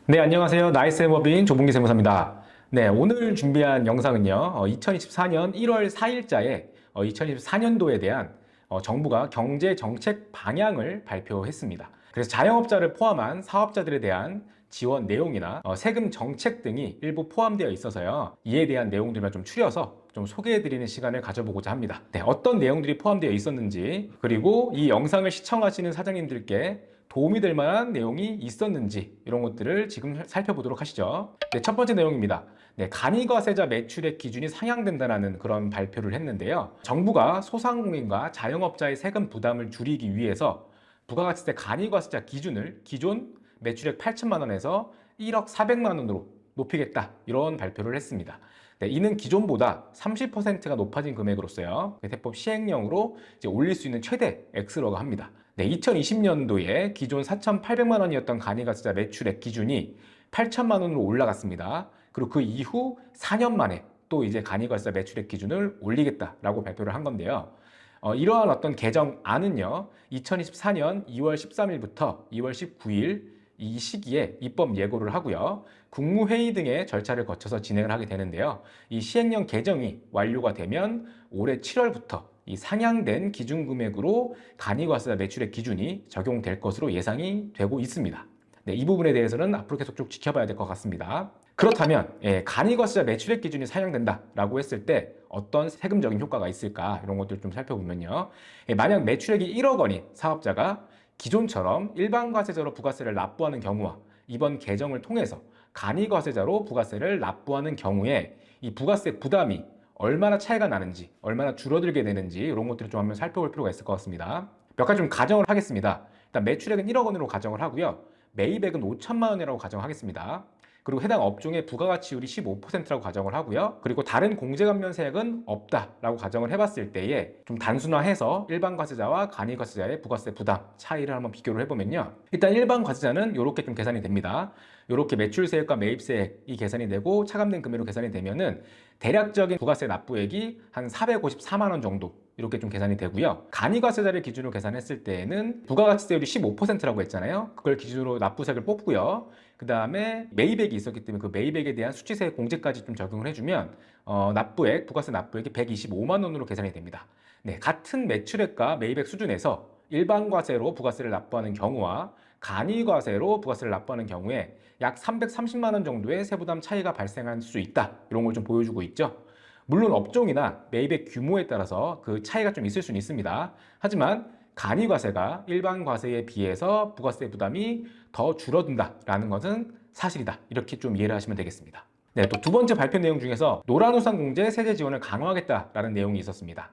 네, 안녕하세요. 나이스의 법인 조봉기 세무사입니다. 네, 오늘 준비한 영상은요, 2024년 1월 4일자에 2024년도에 대한 정부가 경제 정책 방향을 발표했습니다. 그래서 자영업자를 포함한 사업자들에 대한 지원 내용이나 세금 정책 등이 일부 포함되어 있어서요, 이에 대한 내용들만 좀 추려서 좀 소개해드리는 시간을 가져보고자 합니다. 네, 어떤 내용들이 포함되어 있었는지, 그리고 이 영상을 시청하시는 사장님들께 도움이 될 만한 내용이 있었는지 이런 것들을 지금 살펴보도록 하시죠. 네, 첫 번째 내용입니다. 네, 간이과세자 매출액 기준이 상향된다는 그런 발표를 했는데요. 정부가 소상공인과 자영업자의 세금 부담을 줄이기 위해서 부가가치세 간이과세자 기준을 기존 매출액 8천만 원에서 1억 4백만 원으로 높이겠다 이런 발표를 했습니다. 네, 이는 기존보다 30%가 높아진 금액으로서요. 세법 시행령으로 이제 올릴 수 있는 최대 액수라고 합니다. 네, 2020년도에 기존 4,800만 원이었던 간이가세자 매출액 기준이 8천만 원으로 올라갔습니다. 그리고 그 이후 4년 만에 또 이제 간이가세자 매출액 기준을 올리겠다라고 발표를 한 건데요. 이러한 어떤 개정안은요, 2024년 2월 13일부터 2월 19일 이 시기에 입법 예고를 하고요. 국무회의 등의 절차를 거쳐서 진행을 하게 되는데요. 이 시행령 개정이 완료가 되면 올해 7월부터 이 상향된 기준금액으로 간이과세자 매출액 기준이 적용될 것으로 예상이 되고 있습니다. 네, 이 부분에 대해서는 앞으로 계속 쭉 지켜봐야 될 것 같습니다. 그렇다면 간이과세자 매출액 기준이 상향된다라고 했을 때 어떤 세금적인 효과가 있을까 이런 것들 좀 살펴보면요. 만약 매출액이 1억 원인 사업자가 기존처럼 일반 과세자로 부가세를 납부하는 경우와 이번 개정을 통해서 간이과세자로 부가세를 납부하는 경우에 이 부가세 부담이 얼마나 차이가 나는지, 얼마나 줄어들게 되는지 이런 것들을 좀 한번 살펴볼 필요가 있을 것 같습니다. 몇 가지 좀 가정을 하겠습니다. 일단 매출액은 1억 원으로 가정을 하고요. 매입액은 5천만 원이라고 가정하겠습니다. 그리고 해당 업종의 부가가치율이 15%라고 가정을 하고요. 그리고 다른 공제감면세액은 없다라고 가정을 해봤을 때에 좀 단순화해서 일반 과세자와 간이과세자의 부가세 부담 차이를 한번 비교를 해보면요. 일단 일반 과세자는 이렇게 좀 계산이 됩니다. 이렇게 매출세액과 매입세액이 계산이 되고 차감된 금액으로 계산이 되면은 대략적인 부가세 납부액이 한 454만 원 정도 이렇게 좀 계산이 되고요. 간이과세자를 기준으로 계산했을 때에는 부가가치세율이 15%라고 했잖아요. 그걸 기준으로 납부세액을 뽑고요. 그 다음에 매입액이 있었기 때문에 그 매입액에 대한 수치세 공제까지 좀 적용을 해주면 납부액, 부가세 납부액이 125만 원으로 계산이 됩니다. 네, 같은 매출액과 매입액 수준에서 일반 과세로 부가세를 납부하는 경우와 간이과세로 부가세를 납부하는 경우에 약 330만 원 정도의 세부담 차이가 발생할 수 있다. 이런 걸 좀 보여주고 있죠. 물론 업종이나 매입액 규모에 따라서 그 차이가 좀 있을 수는 있습니다. 하지만 간이과세가 일반 과세에 비해서 부가세 부담이 더 줄어든다라는 것은 사실이다. 이렇게 좀 이해를 하시면 되겠습니다. 네, 또 두 번째 발표 내용 중에서 노란우산공제 세제 지원을 강화하겠다라는 내용이 있었습니다.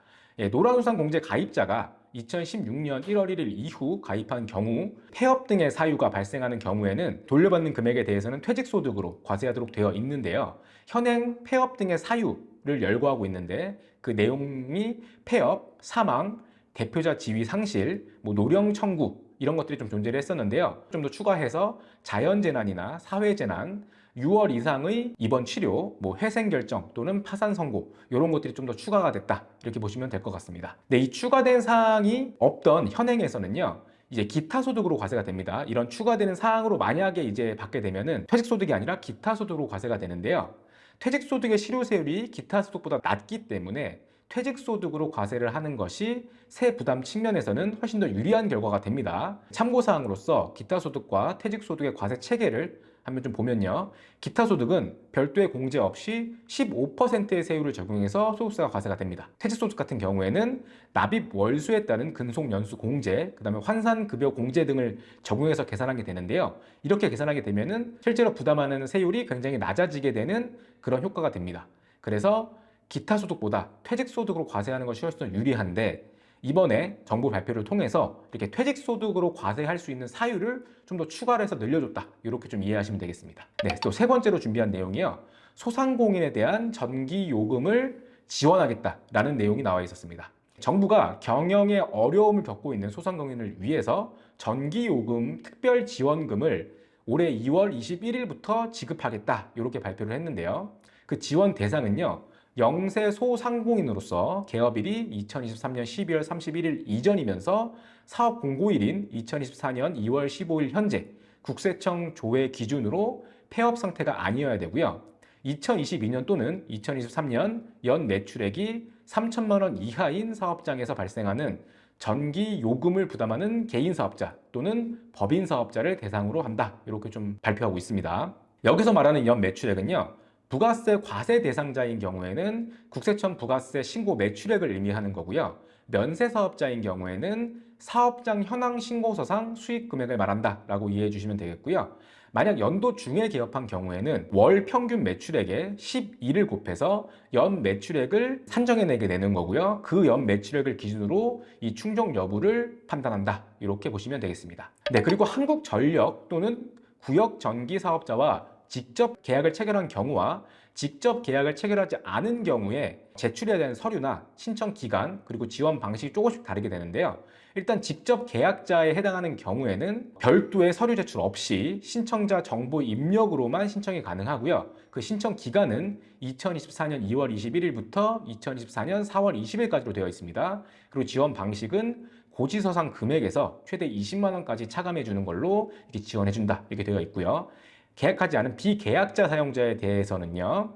노란우산공제 가입자가 2016년 1월 1일 이후 가입한 경우 폐업 등의 사유가 발생하는 경우에는 돌려받는 금액에 대해서는 퇴직소득으로 과세하도록 되어 있는데요. 현행 폐업 등의 사유를 열거하고 있는데 그 내용이 폐업, 사망, 대표자 지위 상실, 노령 청구 이런 것들이 좀 존재를 했었는데요. 좀 더 추가해서 자연재난이나 사회재난, 6월 이상의 입원 치료, 회생 결정 또는 파산 선고 이런 것들이 좀 더 추가가 됐다 이렇게 보시면 될 것 같습니다. 네, 이 추가된 사항이 없던 현행에서는요. 이제 기타 소득으로 과세가 됩니다. 이런 추가되는 사항으로 만약에 이제 받게 되면은 퇴직 소득이 아니라 기타 소득으로 과세가 되는데요. 퇴직 소득의 실효세율이 기타 소득보다 낮기 때문에 퇴직소득으로 과세를 하는 것이 세 부담 측면에서는 훨씬 더 유리한 결과가 됩니다. 참고사항으로서 기타소득과 퇴직소득의 과세 체계를 한번 좀 보면요. 기타소득은 별도의 공제 없이 15%의 세율을 적용해서 소득세가 과세가 됩니다. 퇴직소득 같은 경우에는 납입 월수에 따른 근속연수 공제, 그 다음에 환산급여 공제 등을 적용해서 계산하게 되는데요. 이렇게 계산하게 되면은 실제로 부담하는 세율이 굉장히 낮아지게 되는 그런 효과가 됩니다. 그래서 기타 소득보다 퇴직 소득으로 과세하는 것이 훨씬 더 유리한데 이번에 정부 발표를 통해서 이렇게 퇴직 소득으로 과세할 수 있는 사유를 좀 더 추가를 해서 늘려줬다. 이렇게 좀 이해하시면 되겠습니다. 네, 또 세 번째로 준비한 내용이요. 소상공인에 대한 전기 요금을 지원하겠다라는 내용이 나와 있었습니다. 정부가 경영에 어려움을 겪고 있는 소상공인을 위해서 전기요금 특별지원금을 올해 2월 21일부터 지급하겠다 이렇게 발표를 했는데요. 그 지원 대상은요. 영세 소상공인으로서 개업일이 2023년 12월 31일 이전이면서 사업 공고일인 2024년 2월 15일 현재 국세청 조회 기준으로 폐업 상태가 아니어야 되고요. 2022년 또는 2023년 연 매출액이 3천만 원 이하인 사업장에서 발생하는 전기 요금을 부담하는 개인 사업자 또는 법인 사업자를 대상으로 한다. 이렇게 좀 발표하고 있습니다. 여기서 말하는 연 매출액은요, 부가세 과세 대상자인 경우에는 국세청 부가세 신고 매출액을 의미하는 거고요. 면세 사업자인 경우에는 사업장 현황 신고서상 수익 금액을 말한다라고 이해해 주시면 되겠고요. 만약 연도 중에 개업한 경우에는 월 평균 매출액의 12를 곱해서 연 매출액을 산정해내게 되는 거고요. 그 연 매출액을 기준으로 이 충족 여부를 판단한다. 이렇게 보시면 되겠습니다. 네, 그리고 한국전력 또는 구역전기 사업자와 직접 계약을 체결한 경우와 직접 계약을 체결하지 않은 경우에 제출해야 되는 서류나 신청 기간 그리고 지원 방식이 조금씩 다르게 되는데요. 일단 직접 계약자에 해당하는 경우에는 별도의 서류 제출 없이 신청자 정보 입력으로만 신청이 가능하고요. 그 신청 기간은 2024년 2월 21일부터 2024년 4월 20일까지로 되어 있습니다. 그리고 지원 방식은 고지서상 금액에서 최대 20만 원까지 차감해 주는 걸로 이렇게 지원해 준다. 이렇게 되어 있고요. 계약하지 않은 비계약자 사용자에 대해서는요,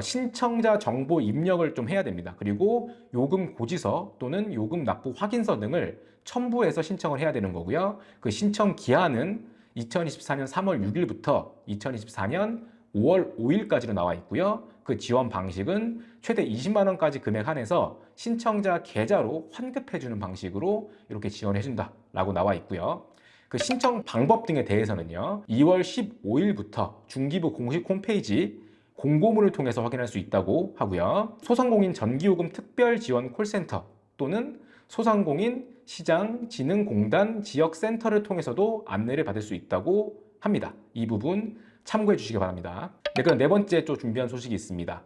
신청자 정보 입력을 좀 해야 됩니다. 그리고 요금 고지서 또는 요금 납부 확인서 등을 첨부해서 신청을 해야 되는 거고요. 그 신청 기한은 2024년 3월 6일부터 2024년 5월 5일까지로 나와 있고요. 그 지원 방식은 최대 20만 원까지 금액 한해서 신청자 계좌로 환급해 주는 방식으로 이렇게 지원해 준다라고 나와 있고요. 그 신청 방법 등에 대해서는요, 2월 15일부터 중기부 공식 홈페이지 공고문을 통해서 확인할 수 있다고 하고요. 소상공인 전기요금 특별지원 콜센터 또는 소상공인 시장진흥공단 지역센터를 통해서도 안내를 받을 수 있다고 합니다. 이 부분 참고해 주시기 바랍니다. 네, 그럼 네 번째 또 준비한 소식이 있습니다.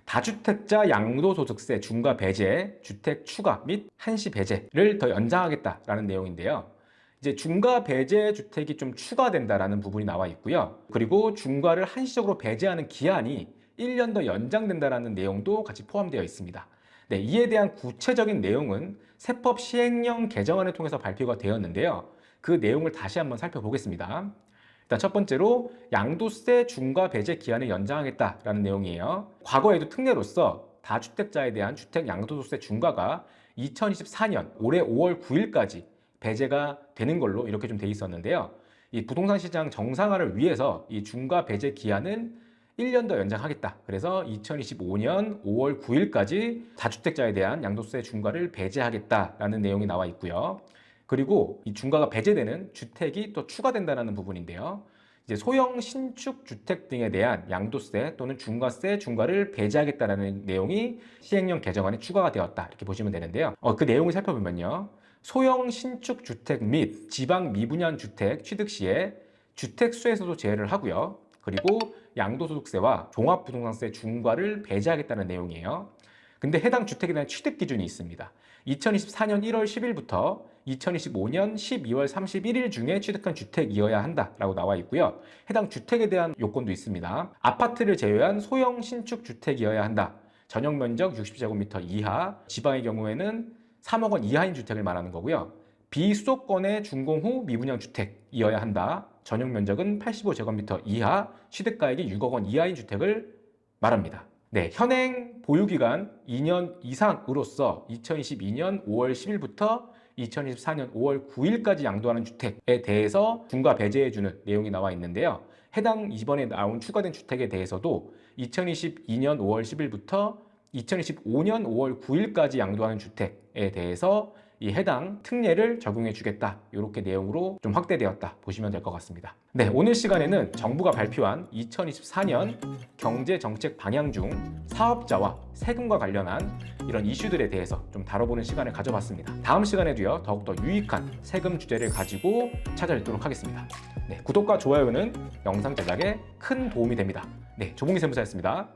다주택자 양도소득세 중과 배제, 주택 추가 및 한시 배제를 더 연장하겠다라는 내용인데요. 이제 중과 배제 주택이 좀 추가된다라는 부분이 나와 있고요. 그리고 중과를 한시적으로 배제하는 기한이 1년 더 연장된다라는 내용도 같이 포함되어 있습니다. 네, 이에 대한 구체적인 내용은 세법 시행령 개정안을 통해서 발표가 되었는데요. 그 내용을 다시 한번 살펴보겠습니다. 일단 첫 번째로 양도세 중과 배제 기한을 연장하겠다라는 내용이에요. 과거에도 특례로서 다주택자에 대한 주택 양도소득세 중과가 2024년 올해 5월 9일까지 배제가 되는 걸로 이렇게 좀 돼 있었는데요. 이 부동산 시장 정상화를 위해서 이 중과 배제 기한은 1년 더 연장하겠다. 그래서 2025년 5월 9일까지 다주택자에 대한 양도세 중과를 배제하겠다라는 내용이 나와 있고요. 그리고 이 중과가 배제되는 주택이 또 추가된다는 부분인데요. 이제 소형 신축 주택 등에 대한 양도세 또는 중과세 중과를 배제하겠다라는 내용이 시행령 개정안에 추가가 되었다. 이렇게 보시면 되는데요. 그 내용을 살펴보면요. 소형 신축 주택 및 지방 미분양 주택 취득 시에 주택수에서도 제외를 하고요. 그리고 양도소득세와 종합부동산세 중과를 배제하겠다는 내용이에요. 근데 해당 주택에 대한 취득 기준이 있습니다. 2024년 1월 10일부터 2025년 12월 31일 중에 취득한 주택이어야 한다라고 나와 있고요. 해당 주택에 대한 요건도 있습니다. 아파트를 제외한 소형 신축 주택이어야 한다. 전용 면적 60제곱미터 이하, 지방의 경우에는 3억 원 이하인 주택을 말하는 거고요. 비수도권의 준공 후 미분양 주택이어야 한다. 전용 면적은 85제곱미터 이하, 취득가액이 6억 원 이하인 주택을 말합니다. 네, 현행 보유기간 2년 이상으로서 2022년 5월 10일부터 2024년 5월 9일까지 양도하는 주택에 대해서 중과 배제해주는 내용이 나와 있는데요. 해당 이번에 나온 추가된 주택에 대해서도 2022년 5월 10일부터 2025년 5월 9일까지 양도하는 주택에 대해서 이 해당 특례를 적용해 주겠다. 이렇게 내용으로 좀 확대되었다 보시면 될 것 같습니다. 네, 오늘 시간에는 정부가 발표한 2024년 경제정책 방향 중 사업자와 세금과 관련한 이런 이슈들에 대해서 좀 다뤄보는 시간을 가져봤습니다. 다음 시간에도요, 더욱더 유익한 세금 주제를 가지고 찾아뵙도록 하겠습니다. 네, 구독과 좋아요는 영상 제작에 큰 도움이 됩니다. 네, 조봉기 세무사였습니다.